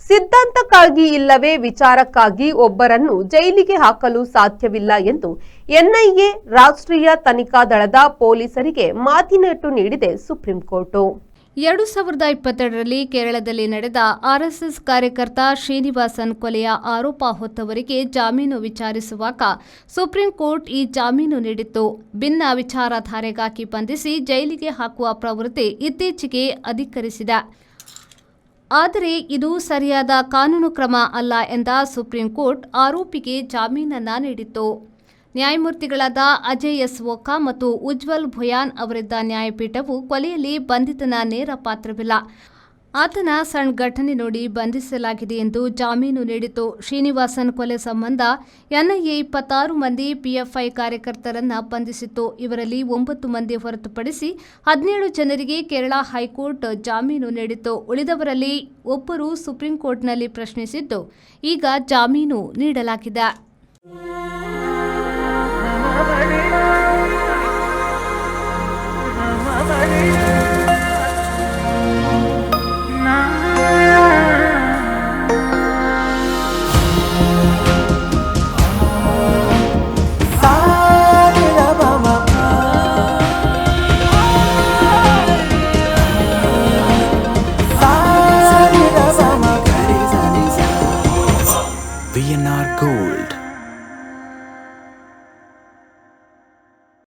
ಸಿದ್ಧಾಂತಕ್ಕಾಗಿ ಇಲ್ಲವೇ ವಿಚಾರಕ್ಕಾಗಿ ಒಬ್ಬರನ್ನು ಜೈಲಿಗೆ ಹಾಕಲು ಸಾಧ್ಯವಿಲ್ಲ ಎಂದು ಎನ್ಐಎ ರಾಷ್ಟ್ರೀಯ ತನಿಖಾ ದಳದ ಪೊಲೀಸರಿಗೆ ಮಾತಿನಟ್ಟು ನೀಡಿದೆ ಸುಪ್ರೀಂ ಕೋರ್ಟ್. 2022ರಲ್ಲಿ ಕೇರಳದಲ್ಲಿ ನಡೆದ ಆರ್ಎಸ್ಎಸ್ ಕಾರ್ಯಕರ್ತ ಶ್ರೀನಿವಾಸನ್ ಕೊಲೆಯ ಆರೋಪ ಹೊತ್ತವರಿಗೆ ಜಾಮೀನು ವಿಚಾರಿಸುವಾಗ ಸುಪ್ರೀಂ ಕೋರ್ಟ್ ಈ ಜಾಮೀನು ನೀಡಿತ್ತು. ಭಿನ್ನ ವಿಚಾರಧಾರೆಗಾಗಿ ಬಂಧಿಸಿ ಜೈಲಿಗೆ ಹಾಕುವ ಪ್ರವೃತ್ತಿ ಇತ್ತೀಚೆಗೆ ಅಧಿಕರಿಸಿದೆ. ಆದರೆ ಇದು ಸರಿಯಾದ ಕಾನೂನು ಕ್ರಮ ಅಲ್ಲ ಎಂದ ಸುಪ್ರೀಂ ಕೋರ್ಟ್ ಆರೋಪಿಗೆ ಜಾಮೀನನ್ನ ನೀಡಿತ್ತು. ನ್ಯಾಯಮೂರ್ತಿಗಳಾದ ಅಜಯ್ ಎಸ್ ಓಕಾ ಮತ್ತು ಉಜ್ವಲ್ ಭುಯಾನ್ ಅವರಿದ್ದ ನ್ಯಾಯಪೀಠವು ಕೊಲೆಯಲ್ಲಿ ಬಂಧಿತನ ನೇರ ಪಾತ್ರವಿಲ್ಲ, ಆತನ ಸಣ್ಣ ಘಟನೆ ನೋಡಿ ಬಂಧಿಸಲಾಗಿದೆ ಎಂದು ಜಾಮೀನು ನೀಡಿತು. ಶ್ರೀನಿವಾಸನ್ ಕೊಲೆ ಸಂಬಂಧ ಎನ್ಐಎ 26 ಮಂದಿ ಪಿಎಫ್ಐ ಕಾರ್ಯಕರ್ತರನ್ನ ಬಂಧಿಸಿತ್ತು. ಇವರಲ್ಲಿ 9 ಮಂದಿ ಹೊರತುಪಡಿಸಿ 17 ಜನರಿಗೆ ಕೇರಳ ಹೈಕೋರ್ಟ್ ಜಾಮೀನು ನೀಡಿತ್ತು. ಉಳಿದವರಲ್ಲಿ ಒಬ್ಬರು ಸುಪ್ರೀಂ ಕೋರ್ಟ್ನಲ್ಲಿ ಪ್ರಶ್ನಿಸಿದ್ದು ಈಗ ಜಾಮೀನು ನೀಡಲಾಗಿದೆ.